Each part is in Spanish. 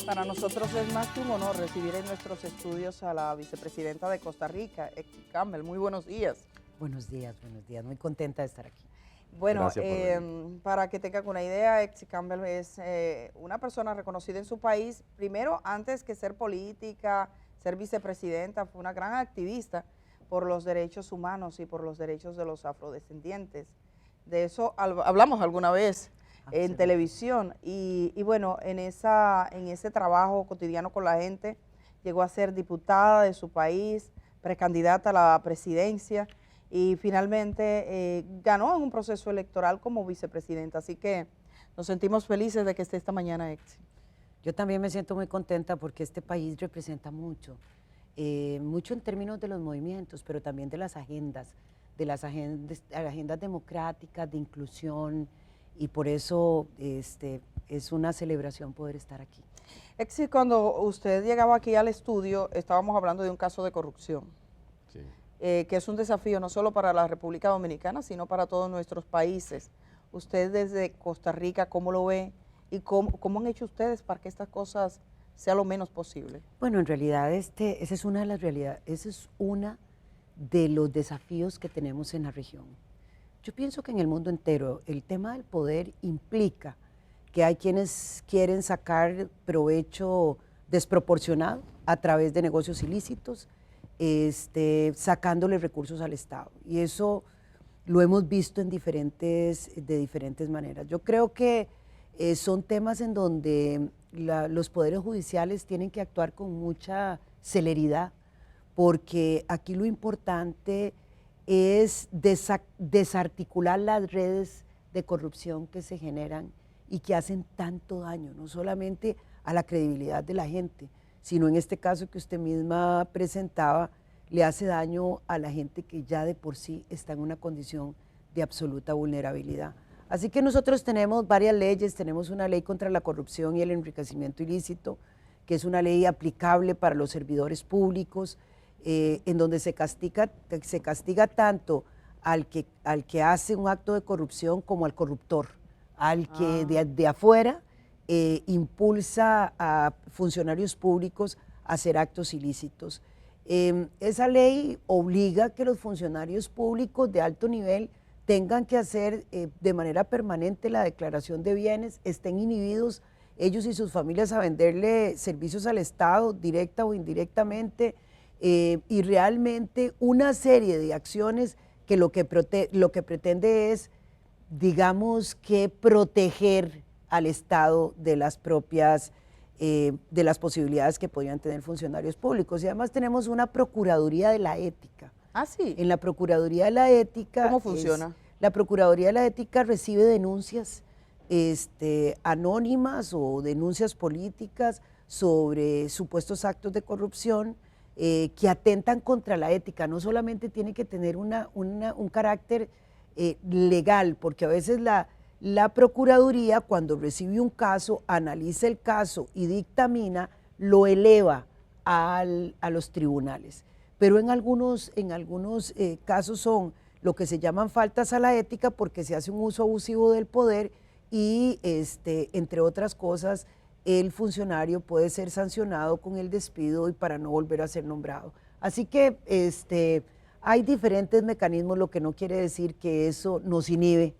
Para nosotros es más que un honor recibir en nuestros estudios a la vicepresidenta de Costa Rica, Exi Campbell. Muy buenos días. Buenos días, buenos días. Muy contenta de estar aquí. Bueno, para que tengan una idea, Exi Campbell es una persona reconocida en su país. Primero, antes que ser política, ser vicepresidenta, fue una gran activista por los derechos humanos y por los derechos de los afrodescendientes. De eso hablamos alguna vez en televisión y bueno, en ese trabajo cotidiano con la gente, llegó a ser diputada de su país, precandidata a la presidencia y finalmente ganó en un proceso electoral como vicepresidenta. Así que nos sentimos felices de que esté esta mañana, Exi. Yo también me siento muy contenta porque este país representa mucho, mucho en términos de los movimientos, pero también de las agendas democráticas, de inclusión, y por eso es una celebración poder estar aquí. Exi, cuando usted llegaba aquí al estudio, estábamos hablando de un caso de corrupción, sí. Que es un desafío no solo para la República Dominicana, sino para todos nuestros países. Usted desde Costa Rica, ¿cómo lo ve? ¿Y cómo han hecho ustedes para que estas cosas sea lo menos posible? Bueno, en realidad esa es una de las realidades, ese es una de los desafíos que tenemos en la región. Yo pienso que en el mundo entero el tema del poder implica que hay quienes quieren sacar provecho desproporcionado a través de negocios ilícitos, sacándole recursos al Estado. Y eso lo hemos visto de diferentes maneras. Yo creo que son temas en donde los poderes judiciales tienen que actuar con mucha celeridad, porque aquí lo importante es desarticular las redes de corrupción que se generan y que hacen tanto daño, no solamente a la credibilidad de la gente, sino en este caso que usted misma presentaba, le hace daño a la gente que ya de por sí está en una condición de absoluta vulnerabilidad. Así que nosotros tenemos varias leyes, tenemos una ley contra la corrupción y el enriquecimiento ilícito, que es una ley aplicable para los servidores públicos, en donde se castiga tanto al que hace un acto de corrupción como al corruptor, al que de afuera impulsa a funcionarios públicos a hacer actos ilícitos. Esa ley obliga a que los funcionarios públicos de alto nivel tengan que hacer de manera permanente la declaración de bienes, estén inhibidos ellos y sus familias a venderle servicios al Estado, directa o indirectamente, y realmente una serie de acciones que lo que pretende es, digamos, que proteger al Estado de las propias, de las posibilidades que podrían tener funcionarios públicos. Y además tenemos una Procuraduría de la Ética. Ah, sí. En la Procuraduría de la Ética… ¿Cómo funciona? La Procuraduría de la Ética recibe denuncias anónimas o denuncias políticas sobre supuestos actos de corrupción que atentan contra la ética. No solamente tiene que tener un carácter legal, porque a veces la Procuraduría, cuando recibe un caso, analiza el caso y dictamina, lo eleva a los tribunales. Pero en algunos casos son lo que se llaman faltas a la ética porque se hace un uso abusivo del poder y, entre otras cosas, el funcionario puede ser sancionado con el despido y para no volver a ser nombrado. Así que hay diferentes mecanismos, lo que no quiere decir que eso nos inhibe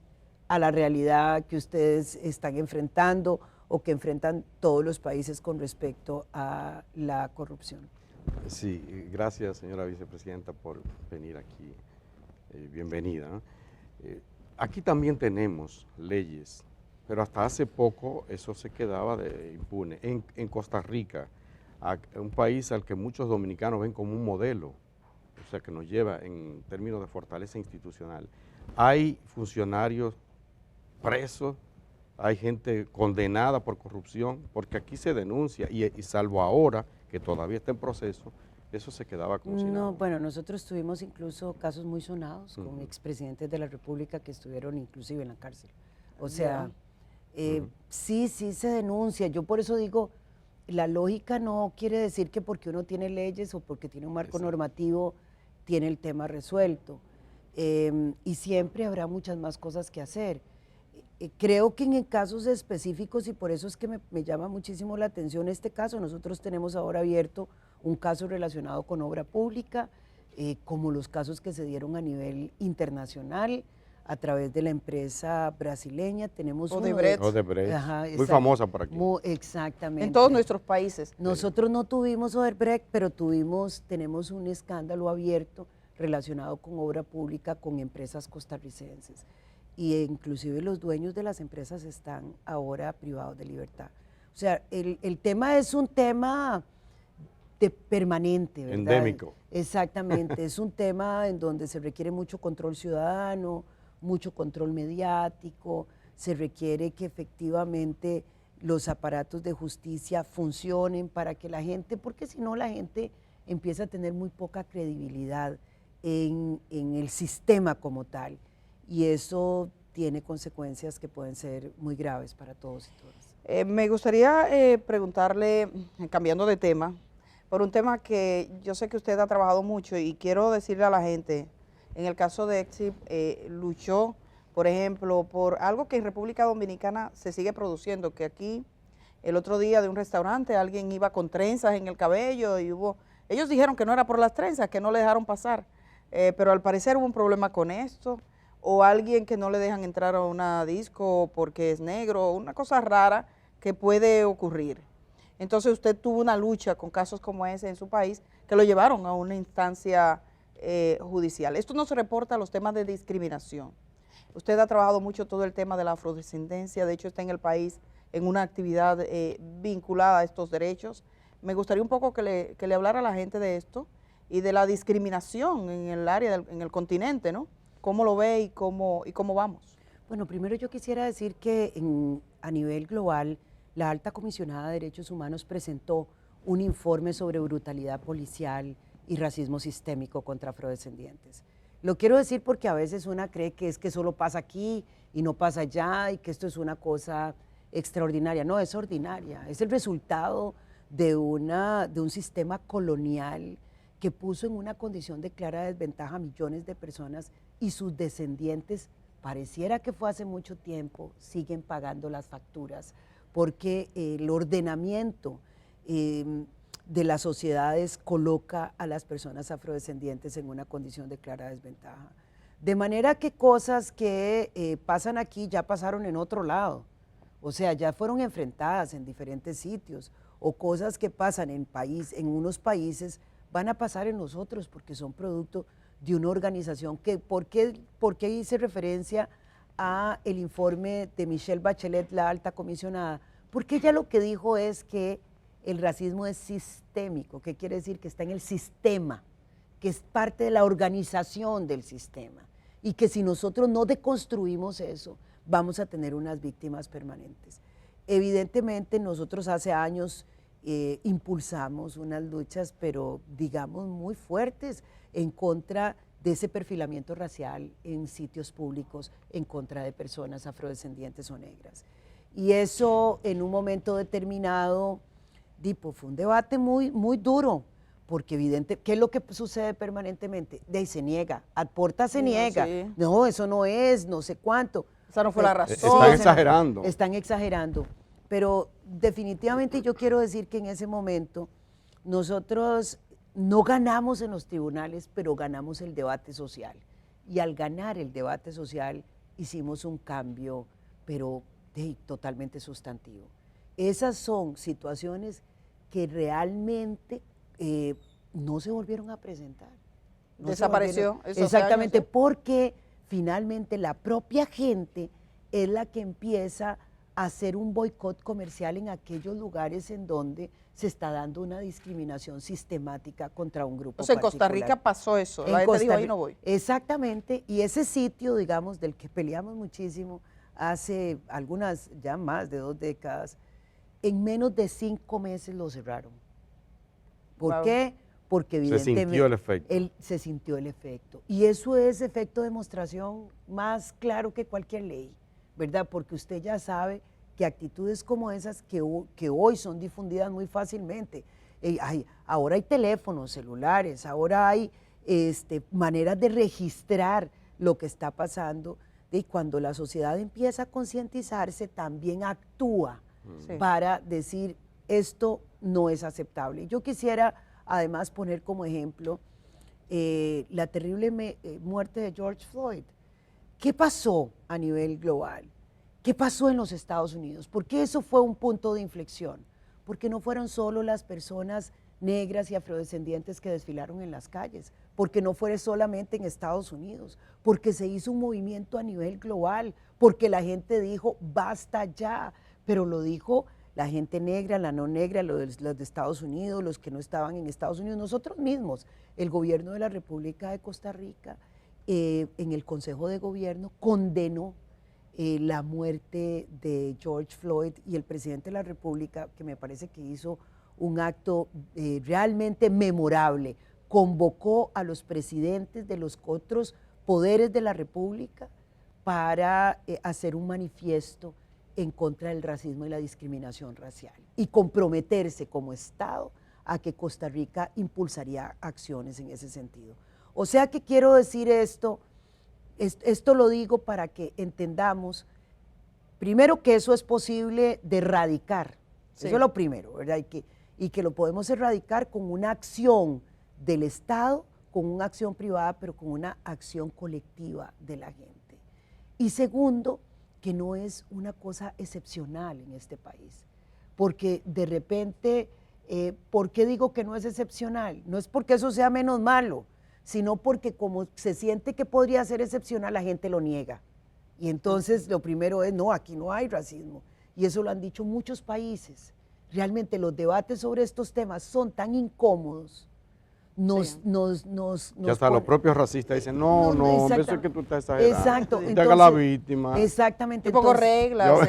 a la realidad que ustedes están enfrentando o que enfrentan todos los países con respecto a la corrupción. Sí, gracias señora vicepresidenta por venir aquí. Bienvenida. Aquí también tenemos leyes, pero hasta hace poco eso se quedaba impune. En Costa Rica, un país al que muchos dominicanos ven como un modelo, o sea, que nos lleva en términos de fortaleza institucional, hay funcionarios presos, hay gente condenada por corrupción, porque aquí se denuncia y salvo ahora, que todavía está en proceso, eso se quedaba como si nada. No, bueno, nosotros tuvimos incluso casos muy sonados con expresidentes de la República que estuvieron inclusive en la cárcel. O sea, sí se denuncia. Yo por eso digo, la lógica no quiere decir que porque uno tiene leyes o porque tiene un marco normativo tiene el tema resuelto. Y siempre habrá muchas más cosas que hacer. creo que en casos específicos, y por eso es que me llama muchísimo la atención este caso, nosotros tenemos ahora abierto un caso relacionado con obra pública, como los casos que se dieron a nivel internacional, a través de la empresa brasileña, tenemos Odebrecht. Odebrecht, Ajá, muy famosa por aquí. Exactamente. En todos nuestros países. Nosotros no tuvimos Odebrecht, pero tenemos un escándalo abierto relacionado con obra pública con empresas costarricenses. Y inclusive los dueños de las empresas están ahora privados de libertad. O sea, el tema es un tema permanente, ¿verdad? Endémico. Exactamente, es un tema en donde se requiere mucho control ciudadano, mucho control mediático, se requiere que efectivamente los aparatos de justicia funcionen para que la gente, porque si no la gente empieza a tener muy poca credibilidad en el sistema como tal, y eso tiene consecuencias que pueden ser muy graves para todos y todas. Me gustaría preguntarle, cambiando de tema, por un tema que yo sé que usted ha trabajado mucho y quiero decirle a la gente, en el caso de EXIP, luchó, por ejemplo, por algo que en República Dominicana se sigue produciendo, que aquí el otro día de un restaurante alguien iba con trenzas en el cabello y ellos dijeron que no era por las trenzas, que no le dejaron pasar, pero al parecer hubo un problema con esto, o alguien que no le dejan entrar a una disco porque es negro, una cosa rara que puede ocurrir. Entonces usted tuvo una lucha con casos como ese en su país que lo llevaron a una instancia judicial. Esto no se reporta a los temas de discriminación. Usted ha trabajado mucho todo el tema de la afrodescendencia, de hecho está en el país en una actividad vinculada a estos derechos. Me gustaría un poco que le hablara a la gente de esto y de la discriminación en el área, en el continente, ¿no? ¿Cómo lo ve y cómo vamos? Bueno, primero yo quisiera decir que a nivel global, la Alta Comisionada de Derechos Humanos presentó un informe sobre brutalidad policial y racismo sistémico contra afrodescendientes. Lo quiero decir porque a veces una cree que es que solo pasa aquí y no pasa allá y que esto es una cosa extraordinaria. No, es ordinaria, es el resultado de un sistema colonial que puso en una condición de clara desventaja a millones de personas y sus descendientes, pareciera que fue hace mucho tiempo, siguen pagando las facturas, porque el ordenamiento de las sociedades coloca a las personas afrodescendientes en una condición de clara desventaja. De manera que cosas que pasan aquí ya pasaron en otro lado, o sea, ya fueron enfrentadas en diferentes sitios, o cosas que pasan en unos países van a pasar en los otros porque son producto de una organización que, ¿por qué hice referencia a el informe de Michelle Bachelet, la alta comisionada? Porque ella lo que dijo es que el racismo es sistémico, que quiere decir que está en el sistema, que es parte de la organización del sistema, y que si nosotros no deconstruimos eso, vamos a tener unas víctimas permanentes. Evidentemente nosotros hace años impulsamos unas luchas, pero digamos muy fuertes, en contra de ese perfilamiento racial en sitios públicos, en contra de personas afrodescendientes o negras. Y eso en un momento determinado, fue un debate muy, muy duro, porque evidente, ¿qué es lo que sucede permanentemente? De ahí se niega, Adporta se niega, sí. No, eso no es, no sé cuánto. Esa no fue la razón. Están exagerando. Están exagerando, pero definitivamente yo quiero decir que en ese momento nosotros no ganamos en los tribunales, pero ganamos el debate social. Y al ganar el debate social hicimos un cambio, pero totalmente sustantivo. Esas son situaciones que realmente no se volvieron a presentar. Desapareció. Exactamente, porque finalmente la propia gente es la que empieza a hacer un boicot comercial en aquellos lugares en donde se está dando una discriminación sistemática contra un grupo particular. En Costa Rica pasó eso, la gente dijo, ahí no voy. Exactamente, y ese sitio, digamos, del que peleamos muchísimo hace algunas, ya más de 2 décadas, en menos de 5 meses lo cerraron. ¿Por qué? Porque evidentemente se sintió el efecto. Y eso es efecto de demostración más claro que cualquier ley, ¿verdad? Porque usted ya sabe que actitudes como esas que hoy son difundidas muy fácilmente, ahora hay teléfonos celulares, ahora hay maneras de registrar lo que está pasando, y cuando la sociedad empieza a concientizarse, también actúa Sí. para decir esto no es aceptable. Yo quisiera además poner como ejemplo la terrible muerte de George Floyd. ¿Qué pasó a nivel global? ¿Qué pasó en los Estados Unidos? ¿Por qué eso fue un punto de inflexión? Porque no fueron solo las personas negras y afrodescendientes que desfilaron en las calles, porque no fue solamente en Estados Unidos, porque se hizo un movimiento a nivel global, porque la gente dijo basta ya, pero lo dijo la gente negra, la no negra, los de Estados Unidos, los que no estaban en Estados Unidos, nosotros mismos, el gobierno de la República de Costa Rica, en el Consejo de Gobierno condenó la muerte de George Floyd, y el presidente de la República, que me parece que hizo un acto realmente memorable, convocó a los presidentes de los otros poderes de la República para hacer un manifiesto en contra del racismo y la discriminación racial y comprometerse como Estado a que Costa Rica impulsaría acciones en ese sentido. O sea que quiero decir esto lo digo para que entendamos, primero, que eso es posible de erradicar, sí. Eso es lo primero, ¿verdad? Y que lo podemos erradicar con una acción del Estado, con una acción privada, pero con una acción colectiva de la gente. Y segundo, que no es una cosa excepcional en este país, porque de repente, ¿por qué digo que no es excepcional? No es porque eso sea menos malo, sino porque como se siente que podría ser excepcional, la gente lo niega. Y entonces lo primero es, no, aquí no hay racismo. Y eso lo han dicho muchos países. Realmente los debates sobre estos temas son tan incómodos. Que hasta los propios racistas dicen, no, eso es que tú estás exagerando. Exacto. Te haga la víctima. Exactamente. Un poco reglas,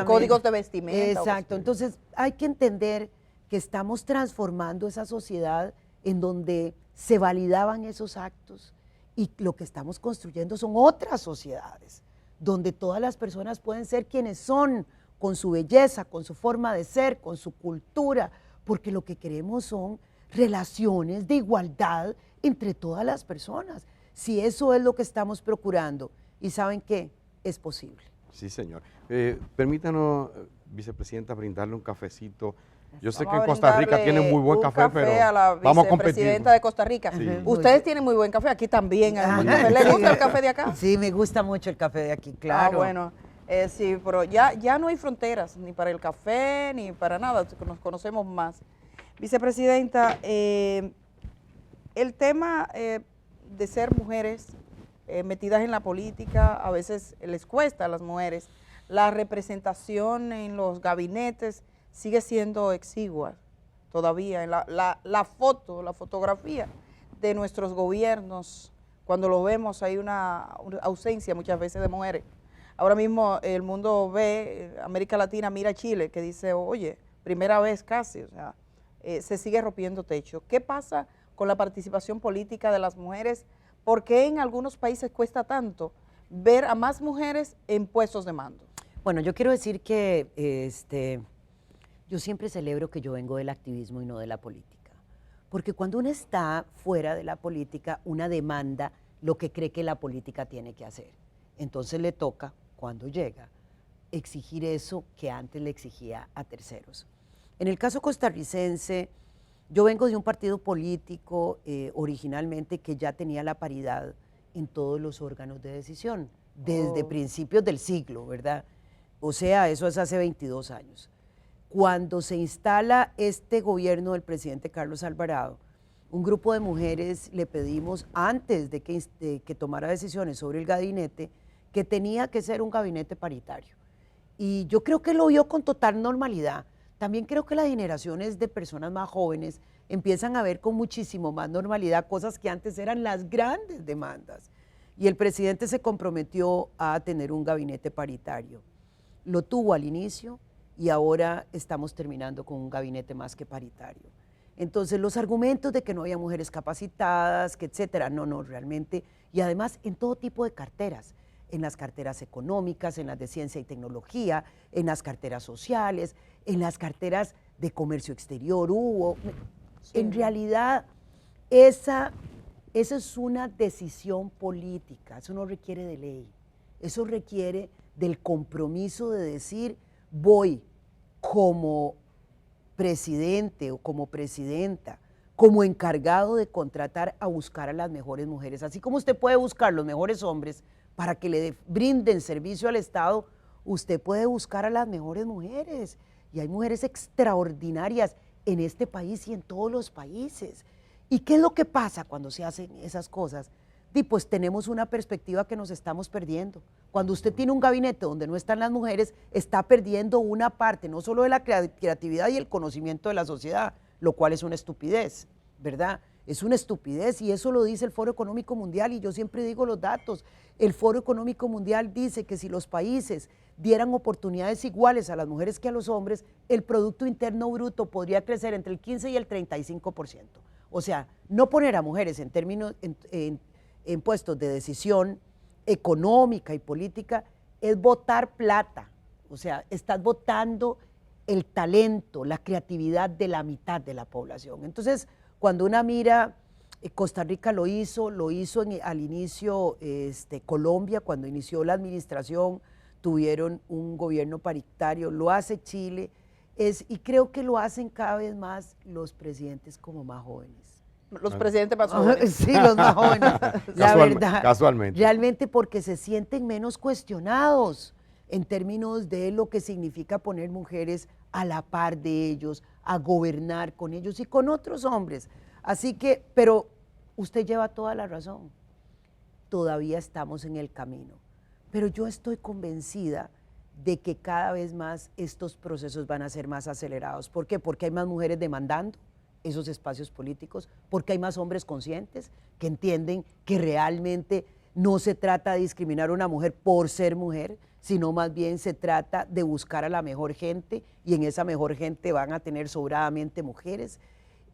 códigos de vestimenta. Exacto. Entonces hay que entender que estamos transformando esa sociedad en donde se validaban esos actos, y lo que estamos construyendo son otras sociedades, donde todas las personas pueden ser quienes son, con su belleza, con su forma de ser, con su cultura, porque lo que queremos son relaciones de igualdad entre todas las personas. Si eso es lo que estamos procurando, y ¿saben qué? Es posible. Sí, señor. Permítanos, vicepresidenta, brindarle un cafecito. Yo sé que en Costa Rica tienen muy buen café, pero a la vamos a competir. Vicepresidenta de Costa Rica. Sí. Ustedes tienen muy buen café, aquí también hay buen café. ¿Les gusta el café de acá? Sí, me gusta mucho el café de aquí, claro. Bueno, sí, pero ya no hay fronteras, ni para el café, ni para nada, nos conocemos más. Vicepresidenta, el tema de ser mujeres metidas en la política, a veces les cuesta a las mujeres. La representación en los gabinetes sigue siendo exigua todavía. La fotografía de nuestros gobiernos, cuando lo vemos, hay una ausencia muchas veces de mujeres. Ahora mismo el mundo ve, América Latina mira a Chile, que dice, oye, primera vez casi, o sea, se sigue rompiendo techo. ¿Qué pasa con la participación política de las mujeres? ¿Por qué en algunos países cuesta tanto ver a más mujeres en puestos de mando? Bueno, yo quiero decir que yo siempre celebro que yo vengo del activismo y no de la política, porque cuando uno está fuera de la política, una demanda lo que cree que la política tiene que hacer. Entonces le toca, cuando llega, exigir eso que antes le exigía a terceros. En el caso costarricense, yo vengo de un partido político originalmente que ya tenía la paridad en todos los órganos de decisión, desde principios del siglo, ¿verdad? O sea, eso es hace 22 años. Cuando se instala este gobierno del presidente Carlos Alvarado, un grupo de mujeres le pedimos, antes de que tomara decisiones sobre el gabinete, que tenía que ser un gabinete paritario. Y yo creo que lo vio con total normalidad. También creo que las generaciones de personas más jóvenes empiezan a ver con muchísimo más normalidad cosas que antes eran las grandes demandas. Y el presidente se comprometió a tener un gabinete paritario. Lo tuvo al inicio y ahora estamos terminando con un gabinete más que paritario. Entonces los argumentos de que no había mujeres capacitadas, que etcétera, no, realmente, y además en todo tipo de carteras, en las carteras económicas, en las de ciencia y tecnología, en las carteras sociales, en las carteras de comercio exterior hubo. Sí. En realidad, esa es una decisión política, eso no requiere de ley. Eso requiere del compromiso de decir, voy como presidente o como presidenta, como encargado de contratar a buscar a las mejores mujeres. Así como usted puede buscar los mejores hombres para que le brinden servicio al Estado, usted puede buscar a las mejores mujeres. Y hay mujeres extraordinarias en este país y en todos los países. ¿Y qué es lo que pasa cuando se hacen esas cosas? Pues tenemos una perspectiva que nos estamos perdiendo. Cuando usted tiene un gabinete donde no están las mujeres, está perdiendo una parte, no solo de la creatividad y el conocimiento de la sociedad, lo cual es una estupidez, ¿verdad? Es una estupidez y eso lo dice el Foro Económico Mundial y yo siempre digo los datos. El Foro Económico Mundial dice que si los países dieran oportunidades iguales a las mujeres que a los hombres, el Producto Interno Bruto podría crecer entre el 15 y el 35%. O sea, no poner a mujeres en términos, en puestos de decisión económica y política es botar plata. O sea, estás botando el talento, la creatividad de la mitad de la población. Entonces, cuando una mira, Costa Rica lo hizo al inicio, Colombia, cuando inició la administración, tuvieron un gobierno paritario, lo hace Chile, y creo que lo hacen cada vez más los presidentes como más jóvenes. Los presidentes más jóvenes. Sí, los más jóvenes, la verdad. Casualmente. Realmente porque se sienten menos cuestionados en términos de lo que significa poner mujeres a la par de ellos, a gobernar con ellos y con otros hombres. Así que, pero usted lleva toda la razón, todavía estamos en el camino, pero yo estoy convencida de que cada vez más estos procesos van a ser más acelerados. ¿Por qué? Porque hay más mujeres demandando esos espacios políticos, porque hay más hombres conscientes que entienden que realmente no se trata de discriminar a una mujer por ser mujer, sino más bien se trata de buscar a la mejor gente y en esa mejor gente van a tener sobradamente mujeres.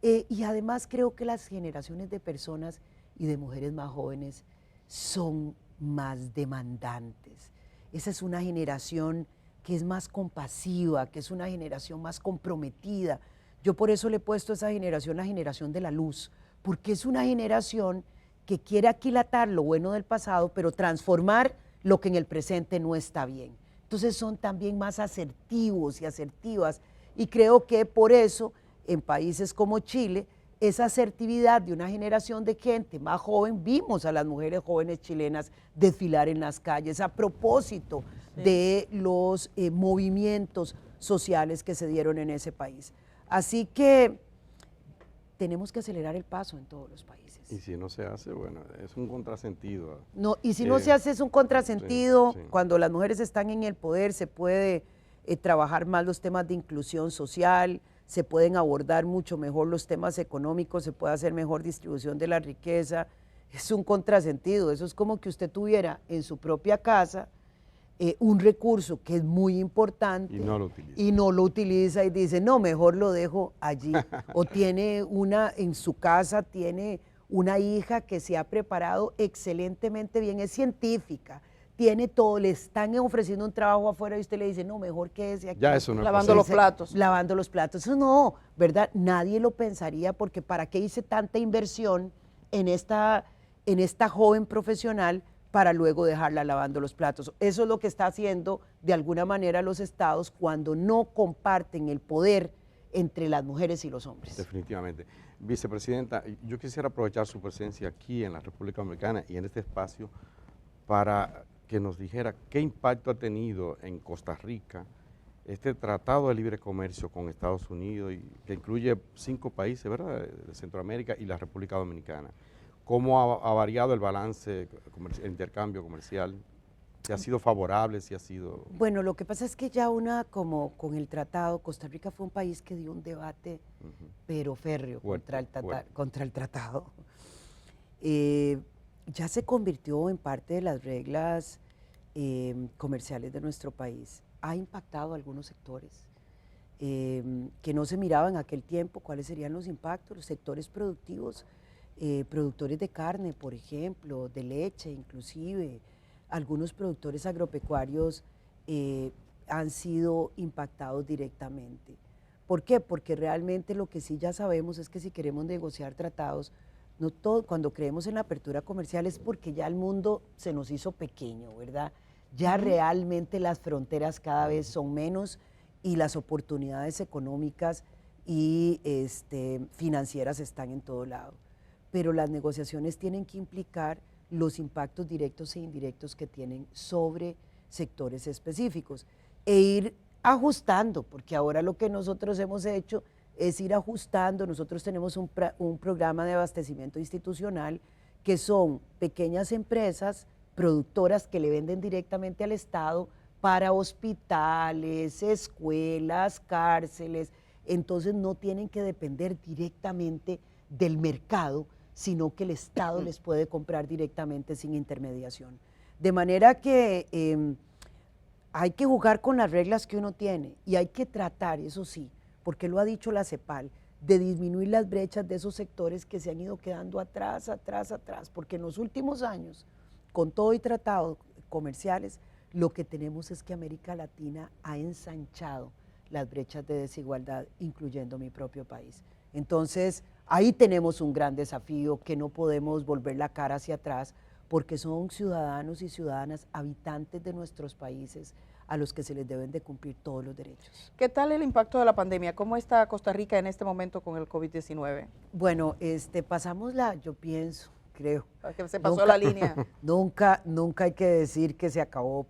Y además creo que las generaciones de personas y de mujeres más jóvenes son más demandantes. Esa es una generación que es más compasiva, que es una generación más comprometida. Yo por eso le he puesto a esa generación la generación de la luz, porque es una generación que quiere aquilatar lo bueno del pasado, pero transformar lo que en el presente no está bien. Entonces son también más asertivos y asertivas, y creo que por eso en países como Chile, esa asertividad de una generación de gente más joven, vimos a las mujeres jóvenes chilenas desfilar en las calles a propósito de los movimientos sociales que se dieron en ese país. Así que tenemos que acelerar el paso en todos los países. Y si no se hace, bueno, es un contrasentido. No, y si no se hace es un contrasentido. Sí, sí. Cuando las mujeres están en el poder se puede trabajar más los temas de inclusión social, se pueden abordar mucho mejor los temas económicos, se puede hacer mejor distribución de la riqueza. Es un contrasentido, eso es como que usted tuviera en su propia casa un recurso que es muy importante Y no lo utiliza. y no lo utiliza y dice, no, mejor lo dejo allí. O tiene en su casa tiene una hija que se ha preparado excelentemente bien, es científica, tiene todo, le están ofreciendo un trabajo afuera y usted le dice, no, mejor quédese aquí. Ya eso no es Lavando los platos. Lavando los platos. Eso no, ¿verdad? Nadie lo pensaría porque ¿para qué hice tanta inversión en esta joven profesional para luego dejarla lavando los platos? Eso es lo que está haciendo de alguna manera los estados cuando no comparten el poder entre las mujeres y los hombres. Definitivamente. Vicepresidenta, yo quisiera aprovechar su presencia aquí en la República Dominicana y en este espacio para que nos dijera qué impacto ha tenido en Costa Rica este Tratado de Libre Comercio con Estados Unidos, y que incluye 5 países, ¿verdad?, de Centroamérica y la República Dominicana. ¿Cómo ha variado el balance, el intercambio comercial? ¿Si ha sido favorable, si ha sido...? Bueno, lo que pasa es que ya como con el tratado, Costa Rica fue un país que dio un debate, pero férreo, contra el tratado. Ya se convirtió en parte de las reglas comerciales de nuestro país. Ha impactado a algunos sectores que no se miraban en aquel tiempo cuáles serían los impactos, los sectores productivos, productores de carne, por ejemplo, de leche inclusive, algunos productores agropecuarios han sido impactados directamente. ¿Por qué? Porque realmente lo que sí ya sabemos es que si queremos negociar tratados, cuando creemos en la apertura comercial es porque ya el mundo se nos hizo pequeño, ¿verdad? Ya realmente las fronteras cada vez son menos y las oportunidades económicas y financieras están en todo lado. Pero las negociaciones tienen que implicar los impactos directos e indirectos que tienen sobre sectores específicos e ir ajustando, porque ahora lo que nosotros hemos hecho es ir ajustando. Nosotros tenemos un programa de abastecimiento institucional que son pequeñas empresas productoras que le venden directamente al Estado para hospitales, escuelas, cárceles. Entonces no tienen que depender directamente del mercado, sino que el Estado les puede comprar directamente sin intermediación. De manera que hay que jugar con las reglas que uno tiene y hay que tratar, eso sí, porque lo ha dicho la CEPAL, de disminuir las brechas de esos sectores que se han ido quedando atrás, porque en los últimos años, con todo y tratados comerciales, lo que tenemos es que América Latina ha ensanchado las brechas de desigualdad, incluyendo mi propio país. Entonces, ahí tenemos un gran desafío que no podemos volver la cara hacia atrás, porque son ciudadanos y ciudadanas habitantes de nuestros países a los que se les deben de cumplir todos los derechos. ¿Qué tal el impacto de la pandemia? ¿Cómo está Costa Rica en este momento con el COVID-19? Bueno, pasamos yo pienso, creo. Que se pasó la línea. Nunca hay que decir que se acabó,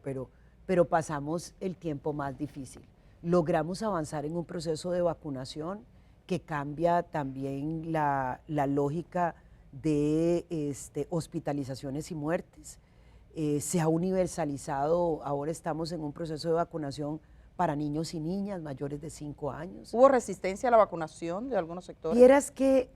pero pasamos el tiempo más difícil. Logramos avanzar en un proceso de vacunación que cambia también la lógica de hospitalizaciones y muertes. Se ha universalizado, ahora estamos en un proceso de vacunación para niños y niñas mayores de 5 años. ¿Hubo resistencia a la vacunación de algunos sectores? Vieras que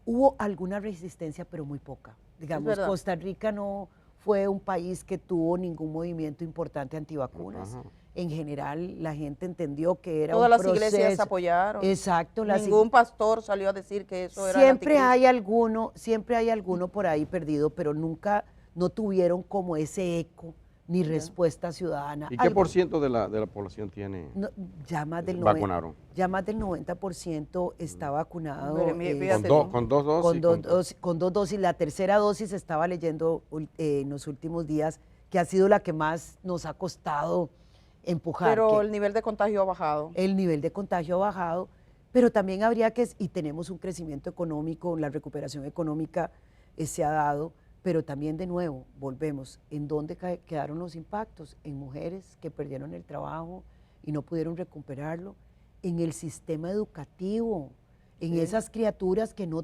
hubo alguna resistencia, pero muy poca. Digamos, Costa Rica no fue un país que tuvo ningún movimiento importante antivacunas. Ajá. En general, la gente entendió que era todas un proceso. Todas las iglesias apoyaron. Exacto. Ningún pastor salió a decir que eso era siempre hay alguno por ahí perdido, pero nunca no tuvieron como ese eco ni respuesta ciudadana. ¿Y qué por ciento de la población tiene? No, ya más del vacunaron. Ya más del 90% está vacunado. Con dos dosis. Con dos dosis. La tercera dosis estaba leyendo en los últimos días que ha sido la que más nos ha costado empujar. Pero el nivel de contagio ha bajado. El nivel de contagio ha bajado, pero también habría que, y tenemos un crecimiento económico, la recuperación económica se ha dado, pero también de nuevo, volvemos, ¿en dónde quedaron los impactos? En mujeres que perdieron el trabajo y no pudieron recuperarlo, en el sistema educativo, en esas criaturas que no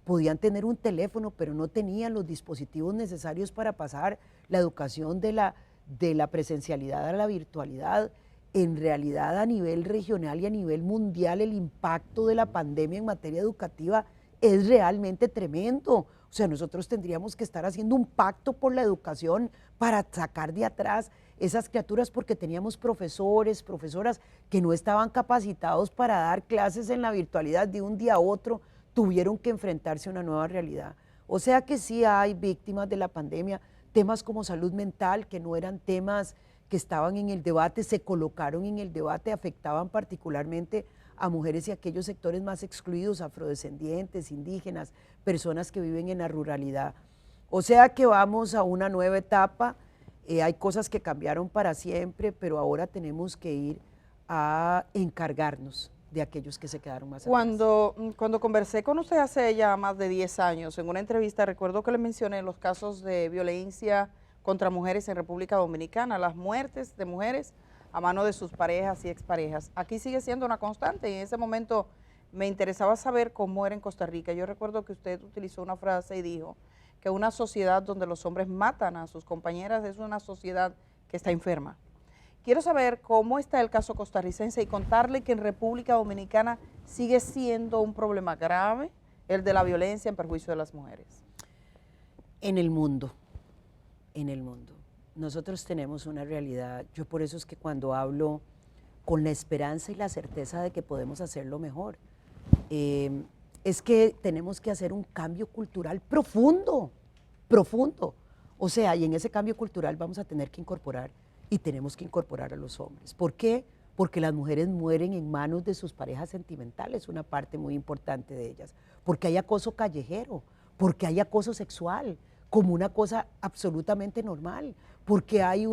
podían tener un teléfono, pero no tenían los dispositivos necesarios para pasar la educación de la presencialidad a la virtualidad. En realidad, a nivel regional y a nivel mundial, el impacto de la pandemia en materia educativa es realmente tremendo. O sea, nosotros tendríamos que estar haciendo un pacto por la educación para sacar de atrás esas criaturas, porque teníamos profesores, profesoras que no estaban capacitados para dar clases en la virtualidad. De un día a otro tuvieron que enfrentarse a una nueva realidad. O sea que sí hay víctimas de la pandemia, temas como salud mental, que no eran temas que estaban en el debate, se colocaron en el debate, afectaban particularmente a mujeres y a aquellos sectores más excluidos, afrodescendientes, indígenas, personas que viven en la ruralidad. O sea que vamos a una nueva etapa, hay cosas que cambiaron para siempre, pero ahora tenemos que ir a encargarnos de aquellos que se quedaron más atrás. Cuando conversé con usted hace ya más de 10 años, en una entrevista, recuerdo que le mencioné los casos de violencia contra mujeres en República Dominicana, las muertes de mujeres a mano de sus parejas y exparejas. Aquí sigue siendo una constante y en ese momento me interesaba saber cómo era en Costa Rica. Yo recuerdo que usted utilizó una frase y dijo que una sociedad donde los hombres matan a sus compañeras es una sociedad que está enferma. Quiero saber cómo está el caso costarricense y contarle que en República Dominicana sigue siendo un problema grave el de la violencia en perjuicio de las mujeres. En el mundo. Nosotros tenemos una realidad, yo por eso es que cuando hablo con la esperanza y la certeza de que podemos hacerlo mejor, es que tenemos que hacer un cambio cultural profundo, o sea, y en ese cambio cultural vamos a tener que incorporar, y tenemos que incorporar a los hombres. ¿Por qué? Porque las mujeres mueren en manos de sus parejas sentimentales, una parte muy importante de ellas, porque hay acoso callejero, porque hay acoso sexual. como una cosa absolutamente normal, porque hay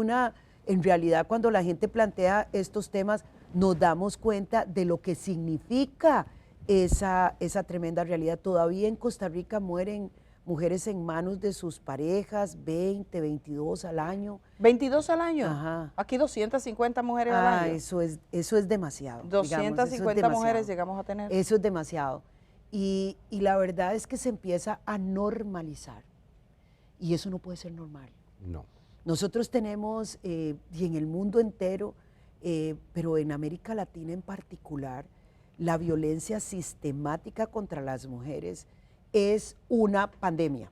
en realidad cuando la gente plantea estos temas, nos damos cuenta de lo que significa esa tremenda realidad. Todavía en Costa Rica mueren mujeres en manos de sus parejas, 20, 22 al año. 22 al año. Ajá. Aquí 250 mujeres al año. Eso es demasiado. 250 mujeres llegamos a tener. Eso es demasiado. Y la verdad es que se empieza a normalizar. Y eso no puede ser normal. No. Nosotros tenemos, y en el mundo entero, pero en América Latina en particular, la violencia sistemática contra las mujeres es una pandemia.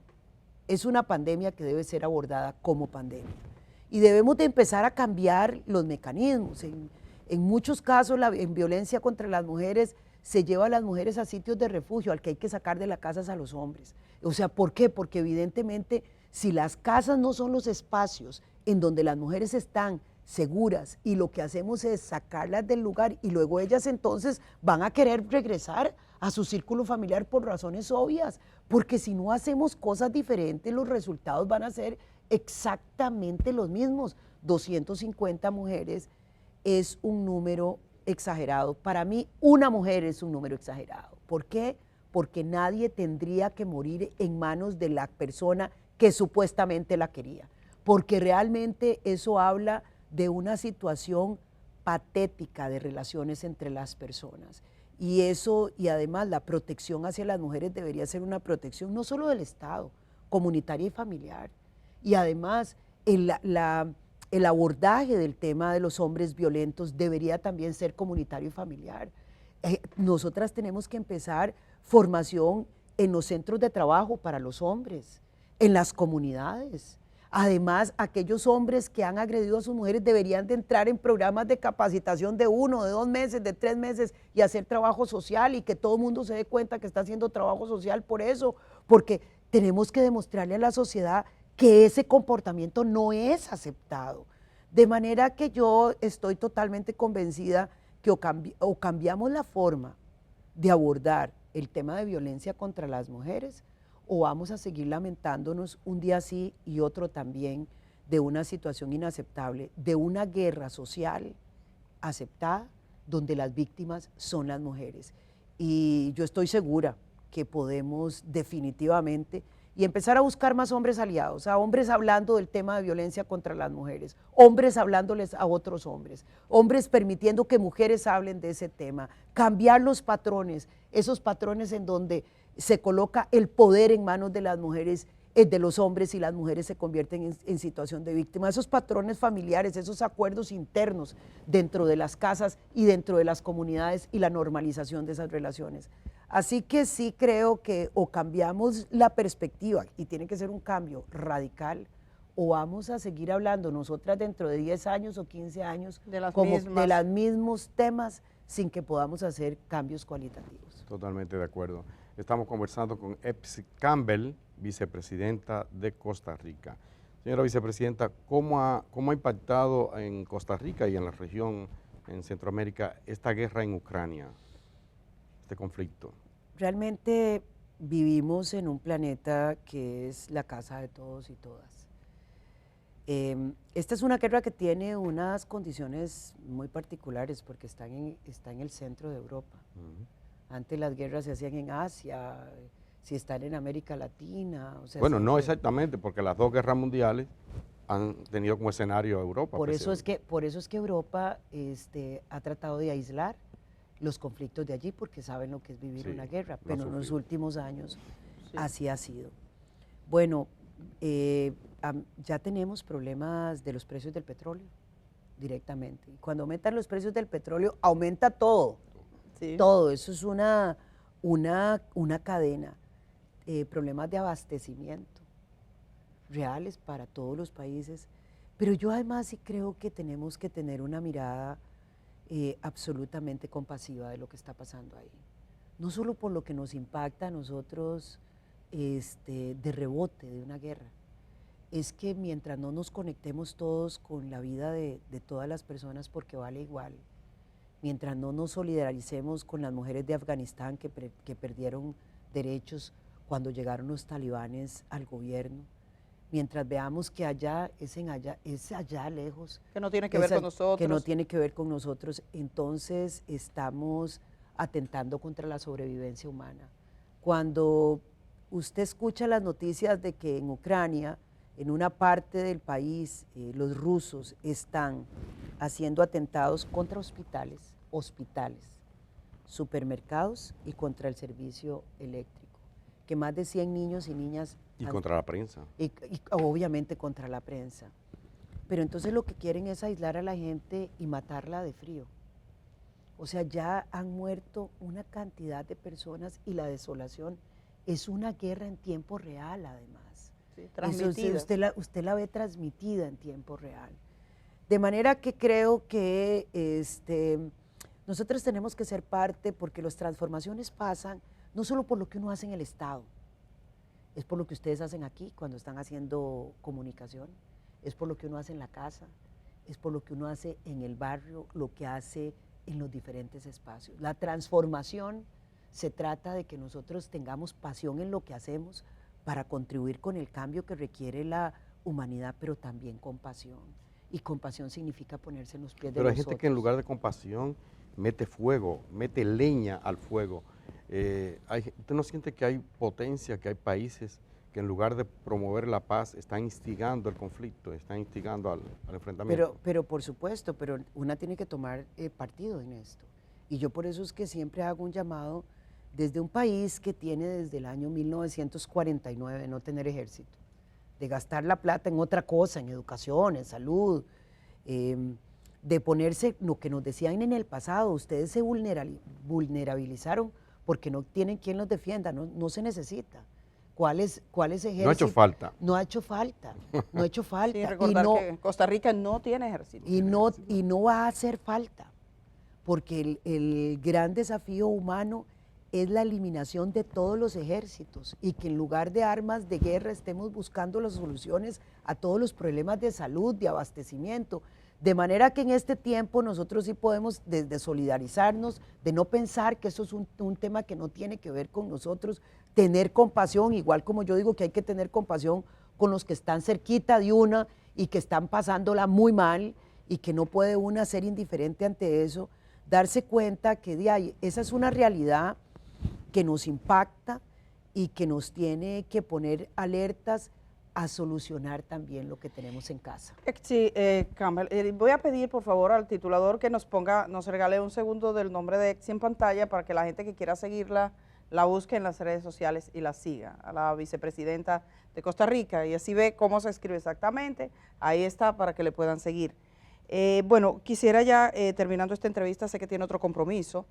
Es una pandemia que debe ser abordada como pandemia. Y debemos de empezar a cambiar los mecanismos. En muchos casos, en violencia contra las mujeres, se lleva a las mujeres a sitios de refugio, al que hay que sacar de las casas a los hombres. O sea, ¿por qué? Porque evidentemente, si las casas no son los espacios en donde las mujeres están seguras y lo que hacemos es sacarlas del lugar y luego ellas entonces van a querer regresar a su círculo familiar por razones obvias, porque si no hacemos cosas diferentes, los resultados van a ser exactamente los mismos. 250 mujeres es un número exagerado. Para mí, una mujer es un número exagerado. ¿Por qué? Porque nadie tendría que morir en manos de la persona que supuestamente la quería. Porque realmente eso habla de una situación patética de relaciones entre las personas. Y eso, y además la protección hacia las mujeres debería ser una protección no solo del Estado, comunitaria y familiar. Y además el abordaje del tema de los hombres violentos debería también ser comunitario y familiar. Nosotras tenemos que empezar formación en los centros de trabajo para los hombres, en las comunidades. Además, aquellos hombres que han agredido a sus mujeres deberían de entrar en programas de capacitación de 1, de 2 meses, de 3 meses y hacer trabajo social y que todo el mundo se dé cuenta que está haciendo trabajo social por eso, porque tenemos que demostrarle a la sociedad que ese comportamiento no es aceptado. De manera que yo estoy totalmente convencida que o cambiamos la forma de abordar el tema de violencia contra las mujeres o vamos a seguir lamentándonos un día sí y otro también de una situación inaceptable, de una guerra social aceptada donde las víctimas son las mujeres. Y yo estoy segura que podemos definitivamente y empezar a buscar más hombres aliados, a hombres hablando del tema de violencia contra las mujeres, hombres hablándoles a otros hombres, hombres permitiendo que mujeres hablen de ese tema, cambiar los patrones, esos patrones en donde se coloca el poder en manos de las mujeres, de los hombres y las mujeres se convierten en situación de víctima, esos patrones familiares, esos acuerdos internos dentro de las casas y dentro de las comunidades y la normalización de esas relaciones. Así que sí creo que o cambiamos la perspectiva y tiene que ser un cambio radical o vamos a seguir hablando nosotras dentro de 10 años o 15 años de los mismos temas sin que podamos hacer cambios cualitativos. Totalmente de acuerdo. Estamos conversando con Epsi Campbell, vicepresidenta de Costa Rica. Señora vicepresidenta, ¿cómo ha impactado en Costa Rica y en la región, en Centroamérica, esta guerra en Ucrania, este conflicto? Realmente vivimos en un planeta que es la casa de todos y todas. Esta es una guerra que tiene unas condiciones muy particulares porque está en el centro de Europa. Antes las guerras se hacían en Asia, si están en América Latina. O sea, bueno, no exactamente, porque las 2 guerras mundiales han tenido como escenario a Europa. Por eso es que Europa ha tratado de aislar los conflictos de allí, porque saben lo que es vivir una guerra, pero en los últimos años así ha sido. Bueno, ya tenemos problemas de los precios del petróleo directamente. Y cuando aumentan los precios del petróleo, aumenta todo. Sí. Todo, eso es una cadena. Problemas de abastecimiento reales para todos los países. Pero yo además sí creo que tenemos que tener una mirada absolutamente compasiva de lo que está pasando ahí. No solo por lo que nos impacta a nosotros de rebote de una guerra, es que mientras no nos conectemos todos con la vida de todas las personas porque vale igual, mientras no nos solidaricemos con las mujeres de Afganistán que perdieron derechos cuando llegaron los talibanes al gobierno, mientras veamos que allá es allá lejos. Que no tiene que ver con nosotros. Que no tiene que ver con nosotros, entonces estamos atentando contra la sobrevivencia humana. Cuando usted escucha las noticias de que en Ucrania, en una parte del país, los rusos están haciendo atentados contra hospitales, supermercados y contra el servicio eléctrico, que más de 100 niños y niñas... Y contra la prensa. Y obviamente contra la prensa. Pero entonces lo que quieren es aislar a la gente y matarla de frío. O sea, ya han muerto una cantidad de personas y la desolación es una guerra en tiempo real, además. Sí, transmitida. Usted la ve transmitida en tiempo real. De manera que creo que nosotros tenemos que ser parte, porque las transformaciones pasan no solo por lo que uno hace en el Estado, es por lo que ustedes hacen aquí cuando están haciendo comunicación, es por lo que uno hace en la casa, es por lo que uno hace en el barrio, lo que hace en los diferentes espacios. La transformación se trata de que nosotros tengamos pasión en lo que hacemos para contribuir con el cambio que requiere la humanidad, pero también compasión. Y compasión significa ponerse en los pies de los otros. Pero hay gente que en lugar de compasión mete fuego, mete leña al fuego. ¿Usted no siente que hay potencia, que hay países que en lugar de promover la paz están instigando el conflicto, están instigando al enfrentamiento? Pero por supuesto, pero una tiene que tomar partido en esto. Y yo por eso es que siempre hago un llamado desde un país que tiene desde el año 1949 no tener ejército, de gastar la plata en otra cosa, en educación, en salud, de ponerse, lo que nos decían en el pasado, ustedes se vulnerabilizaron porque no tienen quien los defienda, no se necesita. ¿Cuál es ejército? No ha hecho falta. No ha hecho falta, no ha hecho falta. Sí, recordar que Costa Rica no tiene ejército. Y no va a hacer falta, porque el gran desafío humano es la eliminación de todos los ejércitos y que en lugar de armas de guerra estemos buscando las soluciones a todos los problemas de salud, de abastecimiento. De manera que en este tiempo nosotros sí podemos desde solidarizarnos, de no pensar que eso es un tema que no tiene que ver con nosotros, tener compasión, igual como yo digo que hay que tener compasión con los que están cerquita de una y que están pasándola muy mal y que no puede una ser indiferente ante eso, darse cuenta que esa es una realidad que nos impacta y que nos tiene que poner alertas a solucionar también lo que tenemos en casa. Sí, Campbell, voy a pedir por favor al titulador que nos regale un segundo del nombre de Exi en pantalla para que la gente que quiera seguirla la busque en las redes sociales y la siga, a la vicepresidenta de Costa Rica, y así ve cómo se escribe exactamente, ahí está para que le puedan seguir. Bueno, quisiera ya, terminando esta entrevista, sé que tiene otro compromiso,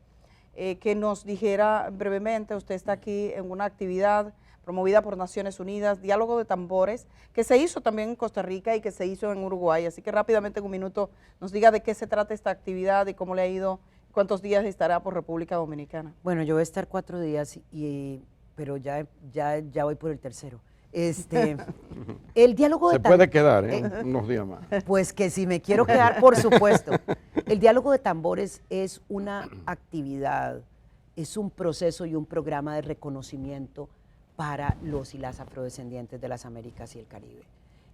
que nos dijera brevemente, usted está aquí en una actividad promovida por Naciones Unidas, Diálogo de Tambores, que se hizo también en Costa Rica y que se hizo en Uruguay, así que rápidamente en un minuto nos diga de qué se trata esta actividad y cómo le ha ido, cuántos días estará por República Dominicana. Bueno, yo voy a estar 4 días, pero ya voy por el tercero. El diálogo de Se puede quedar unos días más. Pues que si me quiero quedar, por supuesto. El diálogo de tambores es una actividad, es un proceso y un programa de reconocimiento para los y las afrodescendientes de las Américas y el Caribe.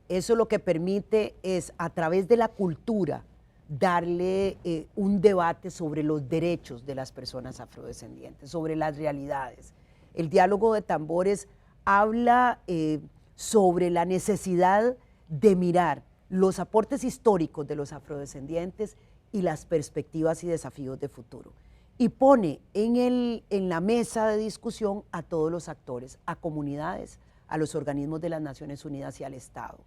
Eso lo que permite es, a través de la cultura, darle un debate sobre los derechos de las personas afrodescendientes, sobre las realidades. El diálogo de tambores habla sobre la necesidad de mirar los aportes históricos de los afrodescendientes y las perspectivas y desafíos de futuro. Y pone en la mesa de discusión a todos los actores, a comunidades, a los organismos de las Naciones Unidas y al Estado.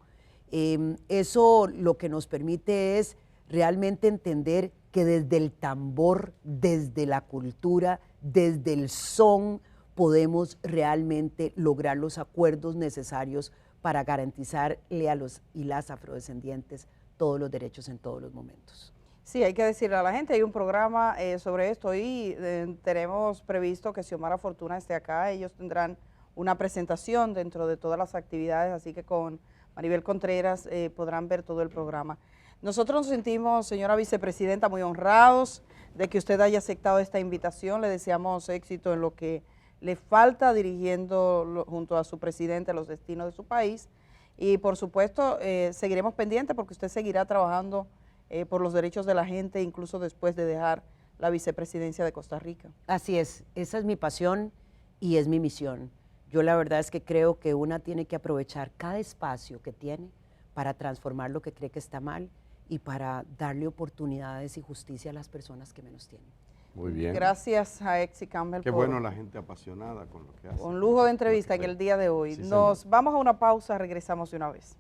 Eso lo que nos permite es realmente entender que desde el tambor, desde la cultura, desde el son, podemos realmente lograr los acuerdos necesarios para garantizarle a los y las afrodescendientes todos los derechos en todos los momentos. Sí, hay que decirle a la gente, hay un programa sobre esto y tenemos previsto que Xiomara Fortuna esté acá, ellos tendrán una presentación dentro de todas las actividades, así que con Maribel Contreras podrán ver todo el programa. Nosotros nos sentimos, señora vicepresidenta, muy honrados de que usted haya aceptado esta invitación, le deseamos éxito en lo que le falta dirigiendo junto a su presidente los destinos de su país Y por supuesto, seguiremos pendientes porque usted seguirá trabajando por los derechos de la gente, incluso después de dejar la vicepresidencia de Costa Rica. Así es, esa es mi pasión y es mi misión. Yo la verdad es que creo que una tiene que aprovechar cada espacio que tiene para transformar lo que cree que está mal y para darle oportunidades y justicia a las personas que menos tienen. Muy bien. Gracias a Exy Campbell. Qué bueno la gente apasionada con lo que hace. Un lujo de entrevista en el día de hoy. Sí, Nos señor. vamos a una pausa, regresamos de una vez.